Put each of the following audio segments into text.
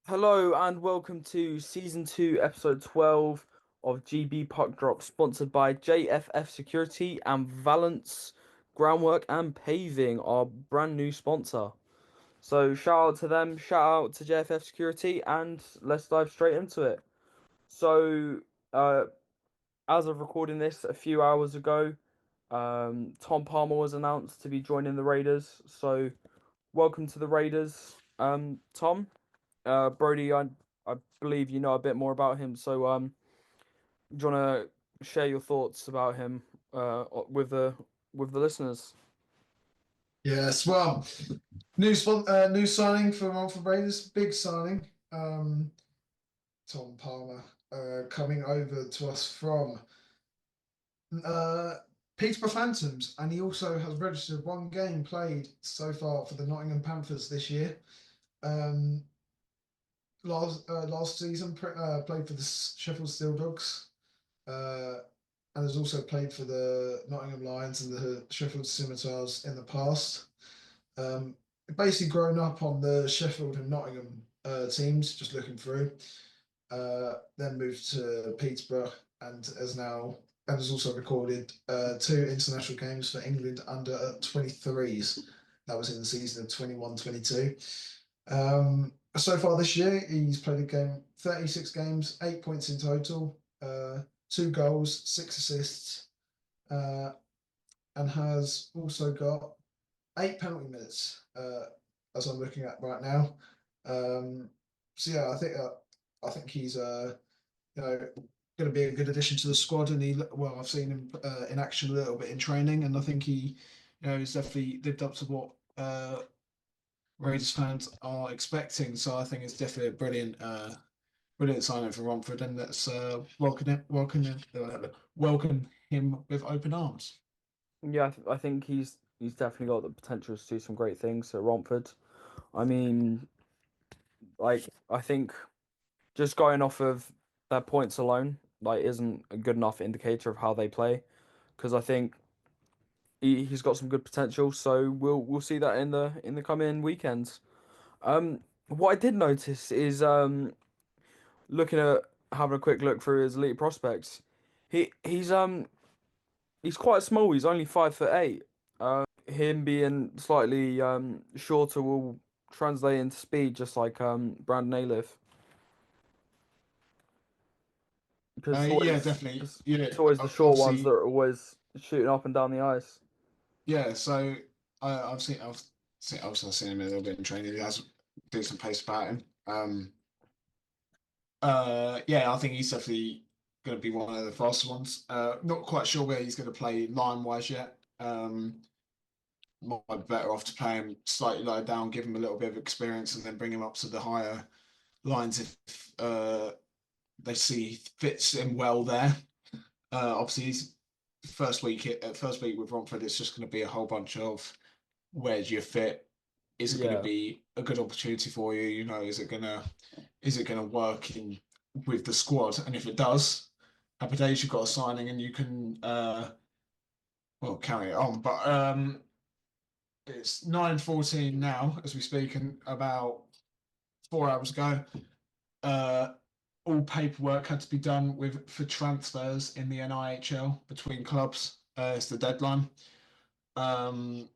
Hello and welcome to season 2, episode 12 of GB Puck Drop, sponsored by JFF Security and Valence Groundwork and Paving, our brand new sponsor. So shout out to them, shout out to JFF Security, and let's dive straight into it. So, uh, as of recording this a few hours ago, Tom Palmer was announced to be joining the Raiders. So, welcome to the Raiders, Tom. Brody, I believe you know a bit more about him, so do you wanna share your thoughts about him with the listeners? Yes, well, new signing for Romford Raiders, big signing. Tom Palmer coming over to us from uh, Peterborough Phantoms, and he also has registered one game played so far for the Nottingham Panthers this year. Um, last season, played for the Sheffield Steel Dogs, uh, and has also played for the Nottingham Lions and the Sheffield Scimitars in the past. Basically grown up on the Sheffield and Nottingham teams, just looking through. Then moved to Peterborough and has also recorded two international games for England under 23s. That was in the season of 21-22. So far this year, he's played a game, 36 games, 8 points in total, two goals, six assists, uh, and has also got eight penalty minutes, as I'm looking at right now. So yeah, I think he's going to be a good addition to the squad, and I've seen him in action a little bit in training, and I think he he's definitely lived up to what Raiders fans are expecting. So I think it's definitely a brilliant signing for Romford, and let's welcome him with open arms. Yeah, I think he's definitely got the potential to do some great things at Romford. I mean, I think just going off of their points alone, isn't a good enough indicator of how they play, because I think he's got some good potential. So we'll see that in the coming weekends. What I did notice is looking at having a quick look through his elite prospects. He's quite small. He's only 5'8". Him being slightly shorter will translate into speed, just like Brandon Ailiff, because Yeah, definitely. Yeah, it's always the short ones that obviously, are always shooting up and down the ice. yeah. So I've seen him a little bit in training. He has decent pace about him. Yeah, I think he's definitely going to be one of the faster ones. Not quite sure where he's going to play line wise yet. Might be better off to play him slightly lower down, give him a little bit of experience, and then bring him up to the higher lines if they see he fits in well there. Obviously, he's first week with Romford. It's just going to be a whole bunch of where do you fit? Is it going to Yeah, be a good opportunity for you? Is it gonna work in with the squad? And if it does, happy days, you've got a signing and you can carry it on. But it's 9:14 now as we speak, and about 4 hours ago, uh, all paperwork had to be done with for transfers in the NIHL between clubs. It's the deadline. Um,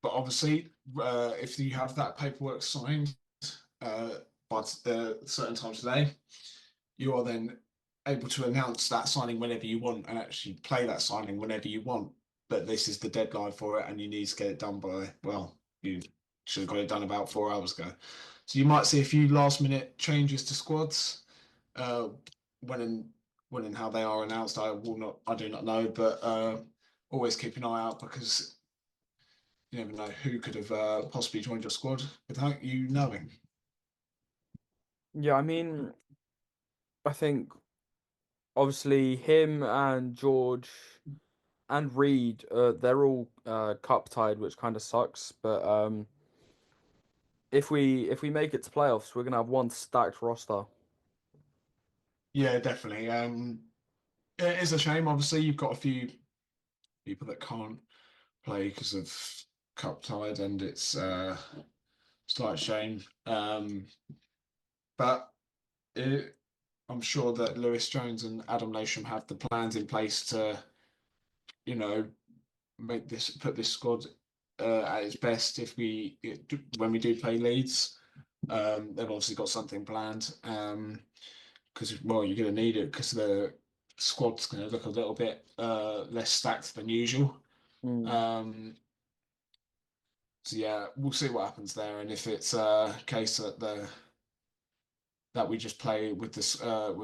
but obviously, if you have that paperwork signed by certain time today, you are then able to announce that signing whenever you want and actually play that signing whenever you want. But this is the deadline for it, and you need to get it done by, well, you should have got it done about 4 hours ago. So you might see a few last minute changes to squads uh, when and when and how they are announced. I do not know, but always keep an eye out because you never know who could have possibly joined your squad without you knowing. yeah. I mean, I think obviously him and George and Reed, they're all cup tied, which kind of sucks. But if we make it to playoffs, we're gonna have one stacked roster. Yeah, definitely. It is a shame. Obviously, you've got a few people that can't play because of cup tide, and it's slight shame. But it, I'm sure that Lewis Jones and Adam Lasham have the plans in place to, you know, put this squad at its best if when we do play Leeds. They've obviously got something planned. Because well, you're going to need it because the squad's going to look a little bit less stacked than usual. Mm, Um, so yeah, we'll see what happens there, and if it's a case that we just play with the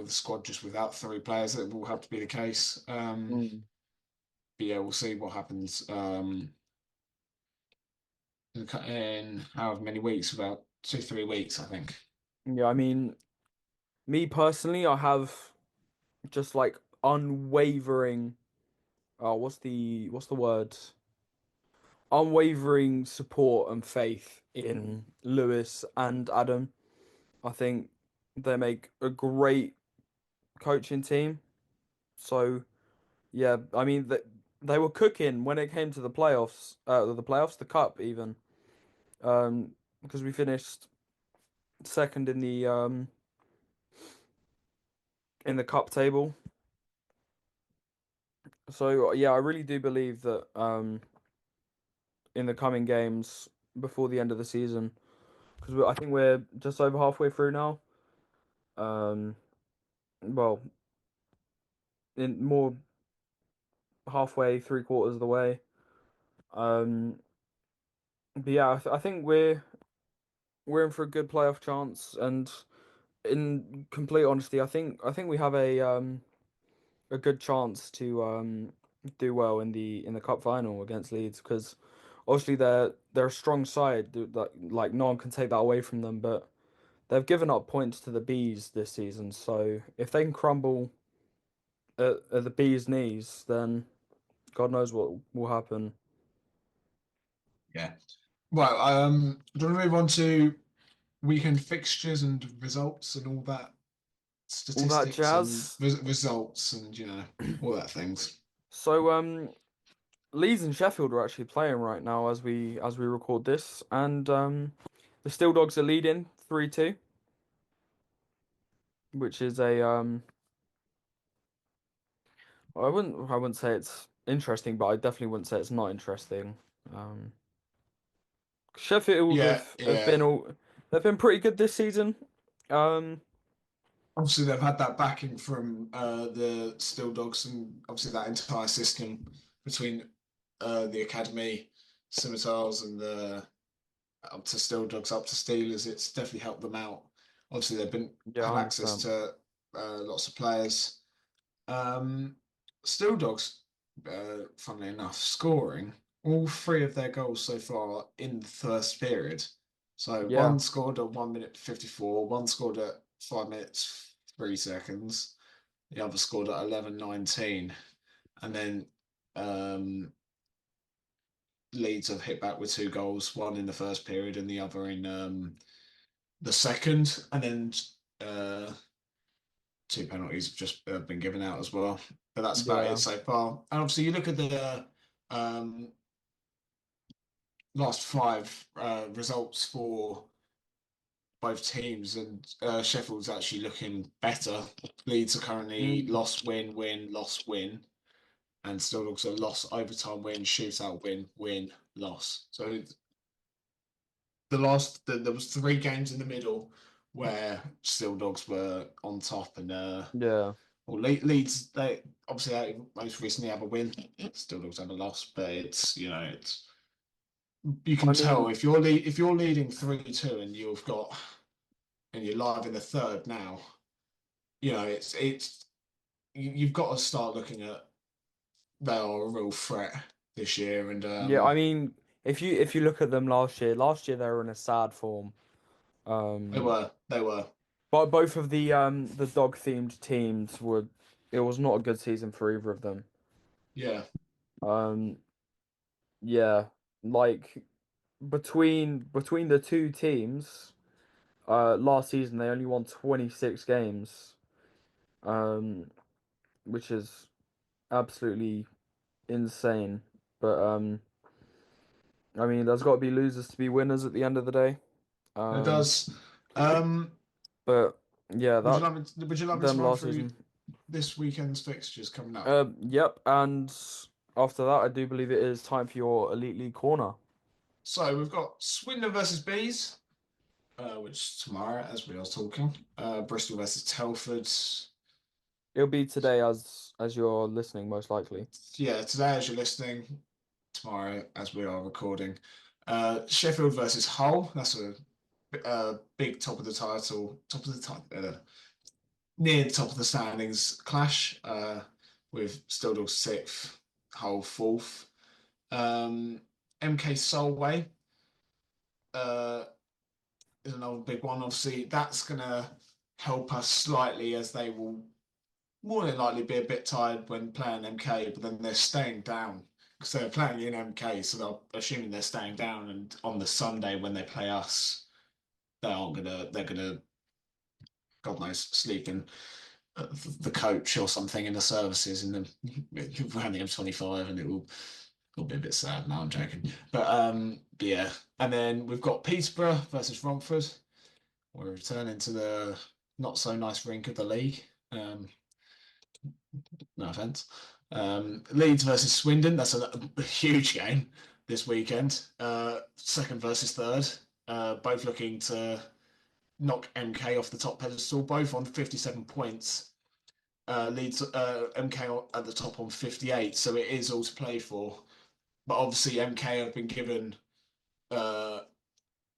squad just without three players, it will have to be the case. mm. But yeah, we'll see what happens in however many weeks, about 2, 3 weeks, I think. Yeah, I mean, me personally, I have just like unwavering. What's the word? Unwavering support and faith in Lewis and Adam. I think they make a great coaching team. So yeah, I mean they were cooking when it came to the cup even. Because we finished second in the cup table. So yeah, I really do believe that in the coming games before the end of the season, because I think we're just over halfway through now. Um, well, in more halfway, 3/4 of the way. Um, but yeah, I think we're in for a good playoff chance, and in complete honesty, I think we have a good chance to do well in the cup final against Leeds because obviously they're a strong side that like no one can take that away from them, but they've given up points to the Bees this season, so if they can crumble at the Bees' knees, then God knows what will happen. Yeah. Well, do you want to move on to weekend fixtures and results and all that All that statistics and jazz. results and all that things. So Leeds and Sheffield are actually playing right now as we record this, and the Steel Dogs are leading 3-2, which is a I wouldn't say it's interesting, but I definitely wouldn't say it's not interesting. Um, Sheffield Yeah, have yeah. been all they've been pretty good this season. Um, Obviously, they've had that backing from the Steel Dogs and obviously that entire system between the academy, Scimitars, and the up to Steel Dogs, up to Steelers. It's definitely helped them out. Obviously, they've been yeah, had access 100%. to lots of players. Um, Steel Dogs, funnily enough, scoring all three of their goals so far in the first period. So Yeah, one scored at 1 minute 54, one scored at 5 minutes 3 seconds, the other scored at 11:19, and then um, Leeds have hit back with two goals, one in the first period and the other in the second, and then uh, two penalties have just been given out as well. But that's about it yeah, so far. And obviously, you look at the um, last five results for both teams, and Sheffield's actually looking better. Leeds are currently mm, loss, win, win, loss, win, and still looks a loss, overtime win, shootout win, win, loss. So there was 3 games in the middle where Steel Dogs were on top, and yeah. well, Leeds, they obviously they most recently have a win. Still looks have a loss, but it's you I can tell mean, if you're leading 3-2 and you're live in the third now. It's you've got to start looking at they are a real threat this year, and yeah, I mean, if you look at them last year they were in a sad form. Um, they were but both of the dog themed teams were. It was not a good season for either of them. yeah Um, yeah, like between the two teams, last season they only won 26 games, um, which is absolutely insane. But I mean, there's got to be losers to be winners at the end of the day. It Um, does. Um, but yeah, would you that like would you like me to them run last through season. this weekend's fixtures coming up? Yep, and after that, I do believe it is time for your Elite League corner. So we've got Swindon versus Bees, which is tomorrow, as we are talking. Bristol versus Telford. It'll be today as you're listening, most likely. Yeah, today as you're listening, tomorrow as we are recording. Sheffield versus Hull. That's a big near the top of the standings clash. With Stildal sixth, Hull fourth. MK Solway uh, is another big one. Obviously, that's gonna help us slightly as they will more than likely be a bit tired when playing MK, but then they're staying down because they're playing in MK, so they're assuming they're staying down. And on the Sunday when they play us, they're gonna, God knows, sleep in the coach or something in the services in the around the M25, and it'll be a bit sad. No, I'm joking, but yeah. And then we've got Peterborough versus Romford. We're returning to the not so nice rink of the league. No offense. Leeds versus Swindon. That's a huge game this weekend. Second versus third. Both looking to knock MK off the top pedestal. Both on 57 points. Leeds MK at the top on 58. So it is all to play for. But obviously MK have been given uh,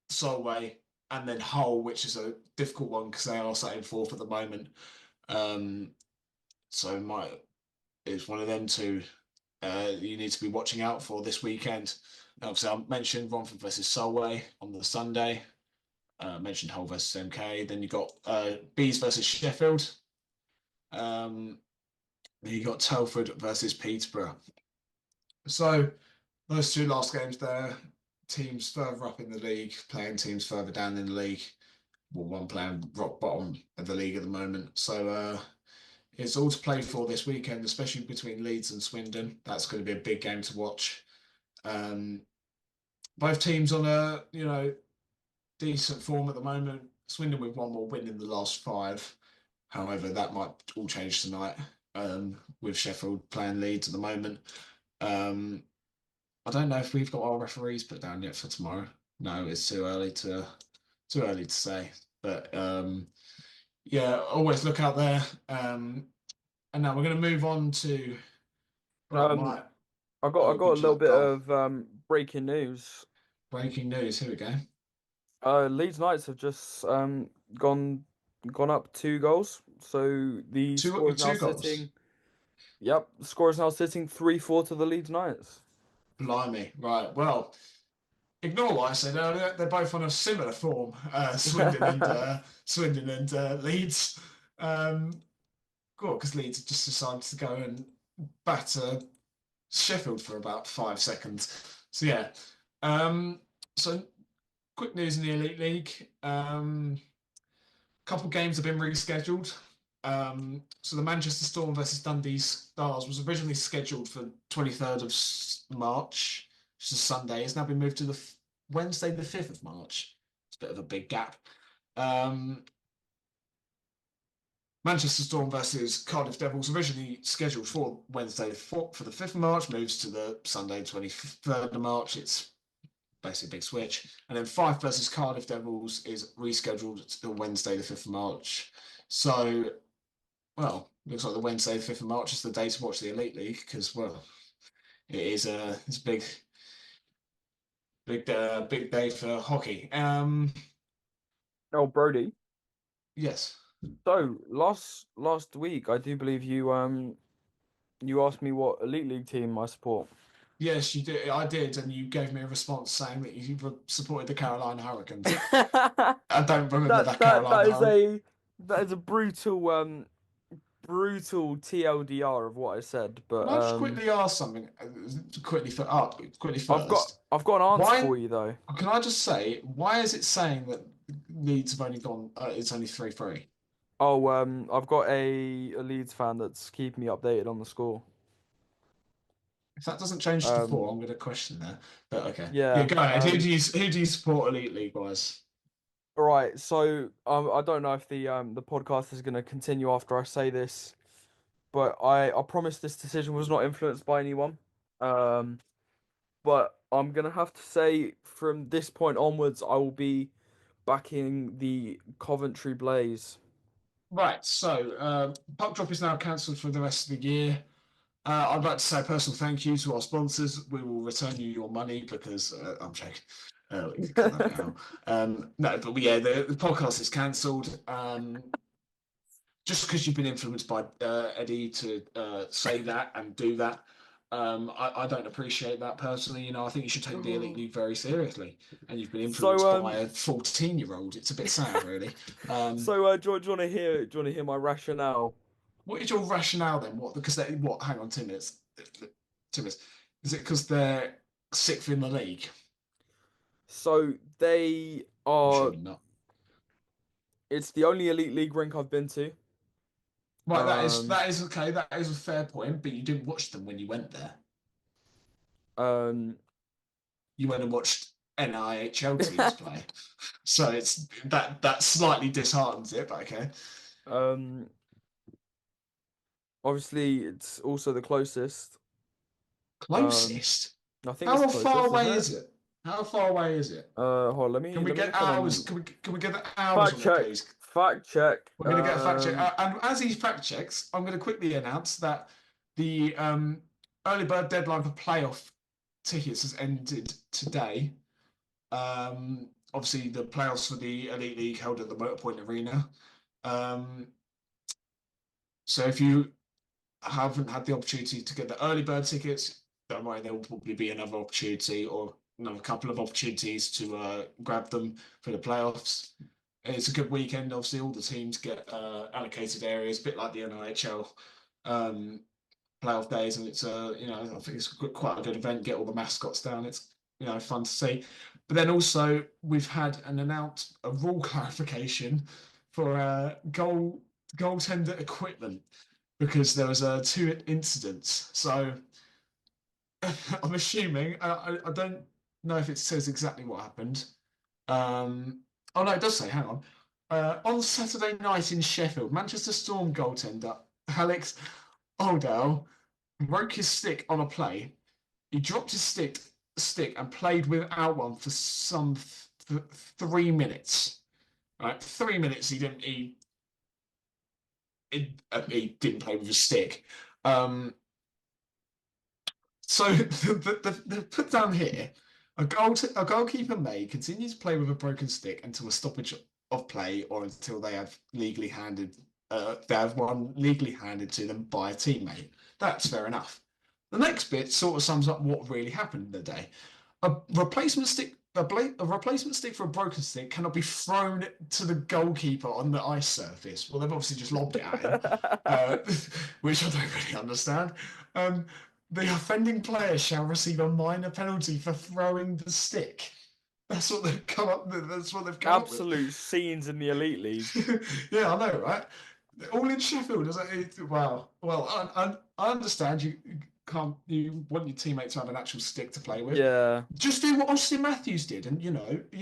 Solway and then Hull, which is a difficult one because they are sat in fourth at the moment. Um, so it's one of them two you need to be watching out for this weekend. Obviously, I mentioned Romford versus Solway on the Sunday. Mentioned Hull versus MK. Then you got Bees versus Sheffield. Then you got Telford versus Peterborough. So those two last games there, teams further up in the league playing teams further down in the league. Well, one playing rock bottom of the league at the moment. So it's all to play for this weekend, especially between Leeds and Swindon. That's going to be a big game to watch. Um, both teams on a decent form at the moment. Swindon with one more win in the last five. However, that might all change tonight with Sheffield playing Leeds at the moment. Um, I don't know if we've got our referees put down yet for tomorrow. No, it's too early to say. But yeah, always look out there. And now we're going to move on to right, Um, my I got a would you little like bit go on? of breaking news. Breaking news. Here we go. Leeds Knights have just gone up 2 goals. So the score is now Two goals. sitting. Yep, the score is now sitting 3-4 to the Leeds Knights. Blimey. Right. Well, ignore what I said earlier. They're both on a similar form. Swindon and Leeds. Cool, because Leeds have just decided to go and batter Sheffield for about 5 seconds. So yeah. Um, so quick news in the Elite League. Couple games have been rescheduled. So the Manchester Storm versus Dundee Stars was originally scheduled for 23rd of March, which is Sunday. It's now been moved to the Wednesday, the 5th of March. It's a bit of a big gap. Um, Manchester Storm versus Cardiff Devils originally scheduled for Wednesday for the 5th of March, moves to the Sunday, 23rd of March. It's basically a big switch. And then Fife versus Cardiff Devils is rescheduled to Wednesday, the 5th of March. So, well, looks like the Wednesday, the 5th of March is the day to watch the Elite League because, well, it's a big day for hockey. Oh, Brody. Yes. So last week, I do believe you asked me what Elite League team I support. Yes, you did. I did, and you gave me a response saying that you supported the Carolina Hurricanes. that I don't remember that that that Carolina is Hurricane. a brutal TLDR of what I said, Can but I just quickly ask something? Quickly first. I've got an answer Why? for you though. Can I just say why is it saying that Leeds have only gone? It's only 3-3. Oh, I've got a Leeds fan that's keeping me updated on the score. If that doesn't change to four, Um, I'm going to question that. But okay, yeah, yeah. go ahead. Who do you support Elite League wise? All right, so I don't know if the podcast is going to continue after I say this, but I promise this decision was not influenced by anyone. Um, but I'm gonna have to say from this point onwards, I will be backing the Coventry Blaze. Right, so Puck Drop is now cancelled for the rest of the year. I'd like to say a personal thank you to our sponsors. We will return you your money because I'm joking. We could cut that bit out. No, but yeah, the podcast is cancelled. Just because you've been influenced by Eddie to say that and do that, I don't appreciate that personally. You know, I think you should take the Elite League very seriously. And you've been So influenced by a 14-year-old. It's a bit sad, really. do you want to hear my rationale? What is your rationale then? What? Because they what? Hang on, Timmins. Timmins. Is it because they're sixth in the league? So they I'm are. assuming not. It's the only Elite League rink I've been to. Right, Um, that is okay. That is a fair point. But you didn't watch them when you went there. um, You went and watched NIHL teams play. So it's that slightly disheartens it, but okay. um. Obviously, it's also the closest. Um, Closest. I think it's How the far closest, isn't away it? is it? How far away is it? Hold on, Can we let me get look it hours? on. Can we get the hours Fact on it, check. please? Fact check. We're going to get a fact check. And as he fact checks, I'm going to quickly announce that the early bird deadline for playoff tickets has ended today. Obviously, the playoffs for the Elite League held at the Motorpoint Arena. Um, so if you haven't had the opportunity to get the early bird tickets, don't worry, there will probably be another opportunity or another couple of opportunities to grab them for the playoffs. It's a good weekend. Obviously, all the teams get allocated areas, a bit like the NIHL playoff days, and it's I think it's quite a good event. Get all the mascots down. It's fun to see. But then also we've had a rule clarification for goaltender equipment because there was two incidents. So I'm assuming I don't know if it says exactly what happened. Oh no, it does say. Hang on. On Saturday night in Sheffield, Manchester Storm goaltender Alex Oldell broke his stick on a play. He dropped his stick and played without one for some 3 minutes. Right, 3 minutes. He didn't play with his stick. So the put down here, a goalkeeper may continue to play with a broken stick until a stoppage of play or until they have one legally handed to them by a teammate. That's fair enough. The next bit sort of sums up what really happened in the day. A replacement stick for a broken stick cannot be thrown to the goalkeeper on the ice surface. Well, they've obviously just lobbed it at him, which I don't really understand. The offending player shall receive a minor penalty for throwing the stick. That's what they've come up. That's what they've come up with. Absolute scenes in the Elite League. Yeah, I know, right? All in Sheffield. Wow. Well, I understand you can't. You want your teammate to have an actual stick to play with. Yeah. Just do what Austin Matthews did, and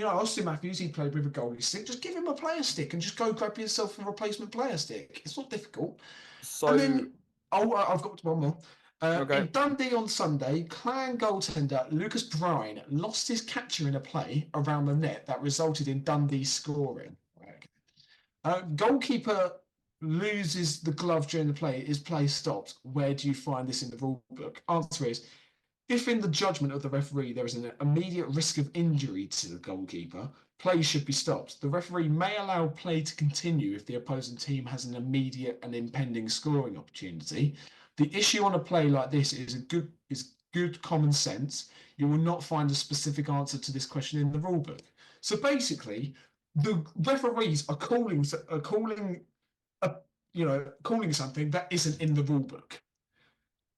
Austin Matthews. He played with a goalie stick. Just give him a player stick and just go grab yourself a replacement player stick. It's not difficult. And So then, I've got one more. okay. In Dundee on Sunday, Clan goaltender Lucas Brine lost his catcher in a play around the net that resulted in Dundee scoring. Goalkeeper loses the glove during the play. Is play stopped? Where do you find this in the rule book? Answer is, if in the judgment of the referee there is an immediate risk of injury to the goalkeeper, play should be stopped. The referee may allow play to continue if the opposing team has an immediate and impending scoring opportunity. The issue on a play like this is good common sense. You will not find a specific answer to this question in the rule book. So basically, the referees are calling something that isn't in the rule book.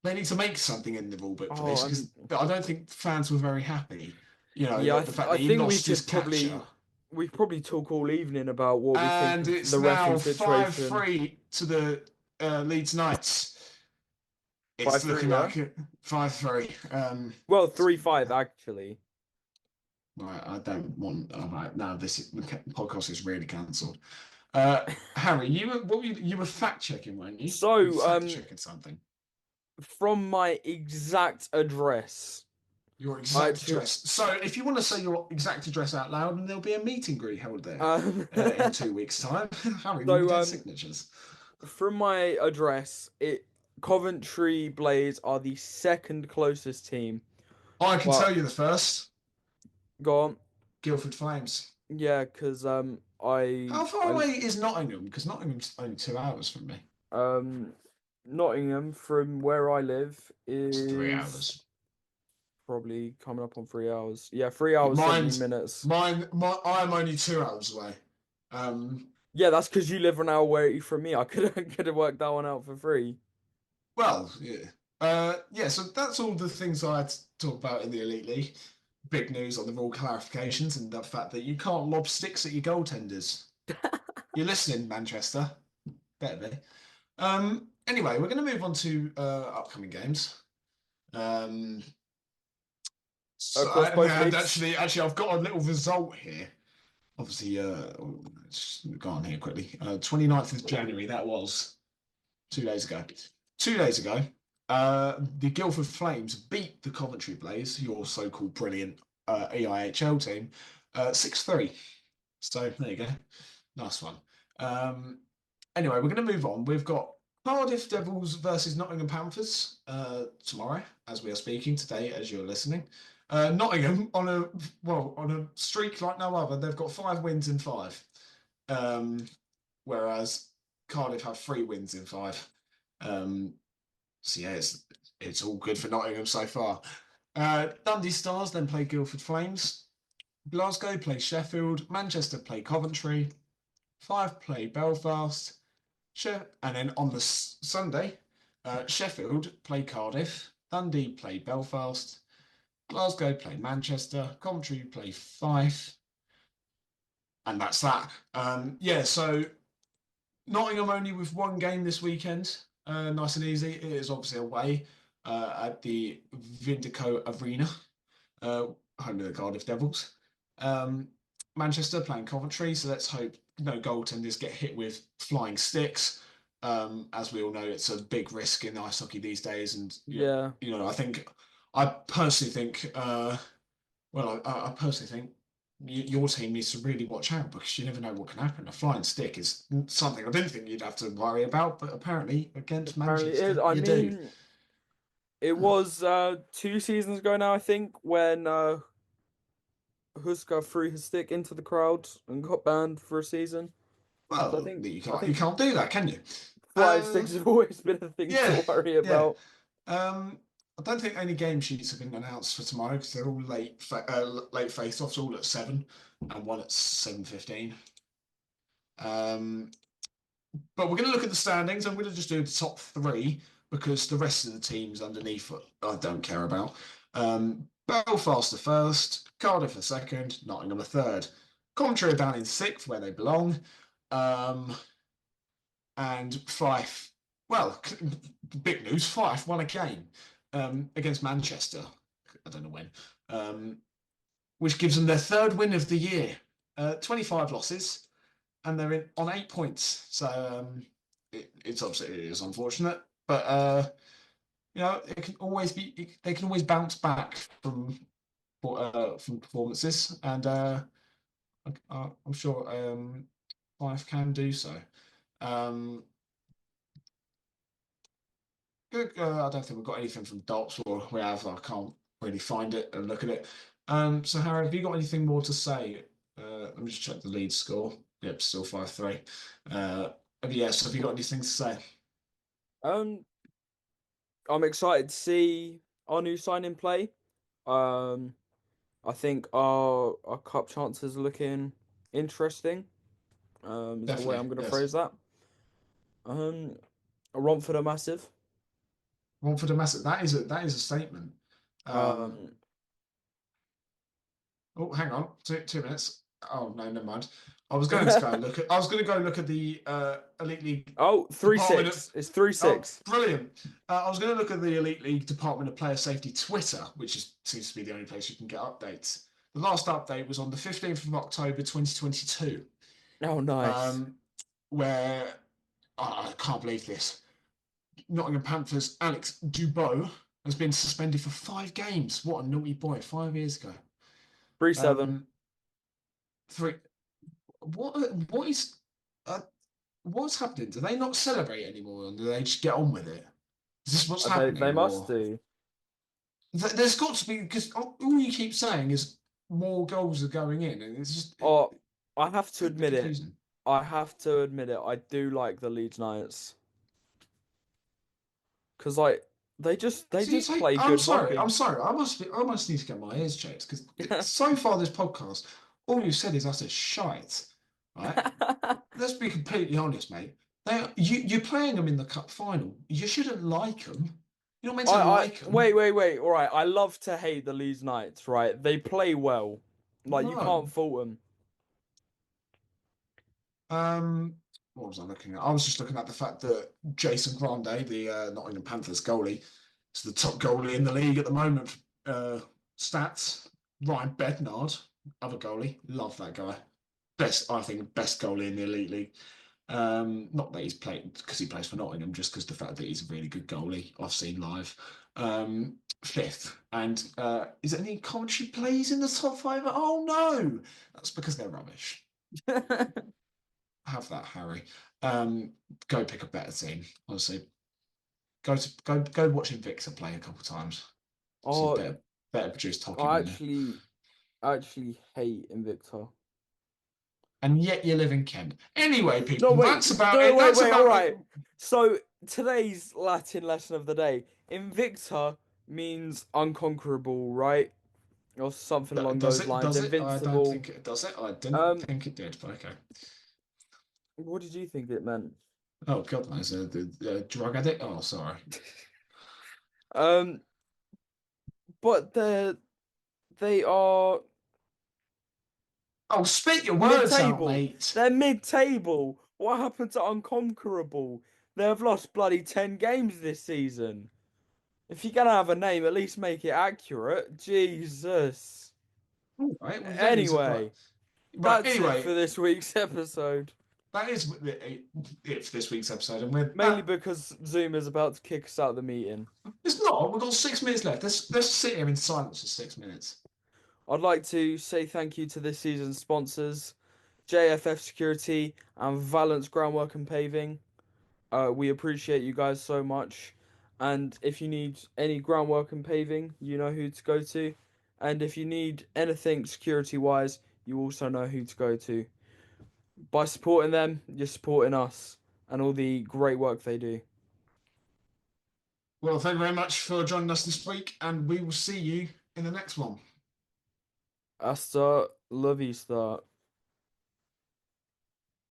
They need to make something in the rule book for this because I don't think fans were very happy. Yeah, The fact I that he think lost his catcher. we probably talk all evening about what we think And of it's the now refing situation. 5-3 to the Leeds Knights. It's 5-3, looking yeah. like it. 5-3. Well, 3-5 actually. Right, I don't want. All right, now the podcast is really cancelled. Harry, you were fact checking, weren't you? You So, fact checking something. from my exact address, Your I exact actually, address. So, if you want to say your exact address out loud, then there'll be a meet and greet held there um, in 2 weeks' time. Harry will so get signatures. from my address, Coventry Blaze are the second closest team, I can but tell you the first. go on. Guildford Flames. Yeah, because How far away is Nottingham? Because Nottingham's only 2 hours from me. um Nottingham from where I live It's three is hours. probably coming up on 3 hours. Yeah, 3 hours, 17 Mine's minutes. I'm only 2 hours away. Yeah, that's because you live an hour away from me. I could have worked that one out for free. Well, yeah. Yeah, so that's all the things I had to talk about in the Elite League. Big news on the rule clarifications and the fact that you can't lob sticks at your goaltenders. You're listening, Manchester. Better be. Anyway, we're going to move on to upcoming games. So, Across both and leagues. actually, I've got a little result here. Obviously, let's go on here quickly. 29th of January, that was 2 days ago. 2 days ago, the Guildford Flames beat the Coventry Blaze, your so-called brilliant EIHL team, 6-3. So there you go. Nice one. Anyway, we're going to move on. We've got Cardiff Devils versus Nottingham Panthers tomorrow, as we are speaking today, as you're listening. Nottingham on a streak like no other. They've got 5 wins in 5, whereas Cardiff have 3 wins in 5. So yeah, it's all good for Nottingham so far. Dundee Stars then play Guildford Flames. Glasgow play Sheffield. Manchester play Coventry. 5 play Belfast. And then on the Sunday, Sheffield play Cardiff. Dundee play Belfast. Glasgow play Manchester. Coventry play Fife. And that's that. Yeah, so Nottingham only with 1 game this weekend. Nice and easy. It is obviously away at the Vindico Arena, home of the Cardiff Devils. Manchester playing Coventry, so let's hope no goaltenders get hit with flying sticks. As we all know, it's a big risk in ice hockey these days, and Yeah. I personally think, I personally think your team needs to really watch out because you never know what can happen. A flying stick is something I didn't think you'd have to worry about, but apparently against Apparently it is. Manchester, I you do. mean, it was 2 seasons ago now, I think, when Huska threw his stick into the crowd and got banned for a season. So Well, I you think can't do that, can you? flying sticks have always been a thing Yeah, to worry yeah. about. I don't think any game sheets have been announced for tomorrow because they're all late face-offs, all at 7 and one at 7:15. But we're going to look at the standings. I'm going to just do the top 3 because the rest of the teams underneath I don't care about. Belfast are first, Cardiff are second, Nottingham are third. Coventry are down in 6th where they belong. And Fife, well, big news, Fife won a game against Manchester. I don't know when, which gives them their 3rd win of the year. 25 losses, and they're on 8 points. So it's obviously it is unfortunate, but it can always be. They can always bounce back from performances, and I'm sure Fife can do so. I don't think we've got anything from Dots, or we have. I can't really find it and look at it. So Harry, have you got anything more to say? Let me just check the lead score. Yep, still 5-3. Yes, have you got anything to say? Um, I'm excited to see our new signing play. Um, I think our cup chances are looking interesting. Is the way I'm Definitely, going to yes. phrase that. Romford are massive. One for domestic. That is a statement. Um, Oh, hang on, 2 minutes. Oh no, never mind. I was going to go and look at. I was going to go look at the Elite League oh, Department of. 3-6. It's 3-6. Brilliant! I was going to look at the Elite League Department of Player Safety Twitter, which seems to be the only place you can get updates. The last update was on the 15th of October 2022, Oh, nice. where I can't believe this. Nottingham Panthers' Alex Dubois has been suspended for 5 games. What a naughty boy! 5 years ago. 3-7. Um, three. What is uh, what's happening? Do they not celebrate anymore, or do they just get on with it? Is this what's They happening, must or do. there's got to be because all you keep saying is more goals are going in, and it's just Oh, I have to a bit admit it. confusing. I have to admit it. I do like the Leeds Knights because like they So you just say, play I'm good sorry, I'm hockey. sorry. I must need to get my ears checked because so far this podcast, all you said is utter shite. Right? Let's be completely honest, mate. You're playing them in the cup final. You shouldn't like them. You're not meant to like them. Wait. All right. I love to hate the Leeds Knights, right? They play well. Like you No. can't fault them. What was I looking at? I was just looking at the fact that Jason Grande, the Nottingham Panthers goalie, is the top goalie in the league at the moment. Stats. Ryan Bednard, other goalie, love that guy. I think, best goalie in the elite league. Not that he's played because he plays for Nottingham, just because the fact that he's a really good goalie I've seen live. Fifth, and is there any Coventry plays in the top five? Oh no, that's because they're rubbish. Have that, Harry. Go pick a better team. Honestly, go watch Invicta play a couple of times. See Oh, better produced hockey I than there. actually hate Invicta. And yet you live in Kent. Anyway, No, people, wait. that's about No, it. That's wait. All about it. right. So today's Latin lesson of the day, Invicta means unconquerable, right? Or something along Does those it? lines. Does it? I don't Invincible. think it does it. I didn't Um, think it did, but okay. what did you think it meant? Oh, God knows. The drug addict? Oh, sorry. Um, but they are Oh, spit your words out, mid-table. mate. They're mid-table. What happened to unconquerable? They have lost bloody 10 games this season. If you're gonna have a name, at least make it accurate. Jesus. All right, well, there is a Anyway, right. that's it for Anyway, this week's episode. that is it for this week's episode, and we're Mainly because Zoom is about to kick us out of the meeting. It's not. We've got 6 minutes left. Let's sit here in silence for 6 minutes. I'd like to say thank you to this season's sponsors, JFF Security and Valence Groundwork and Paving. We appreciate you guys so much. And if you need any groundwork and paving, you know who to go to. And if you need anything security wise, you also know who to go to. By supporting them, you're supporting us and all the great work they do. Well, thank you very much for joining us this week, and we will see you in the next one. Hasta la vista.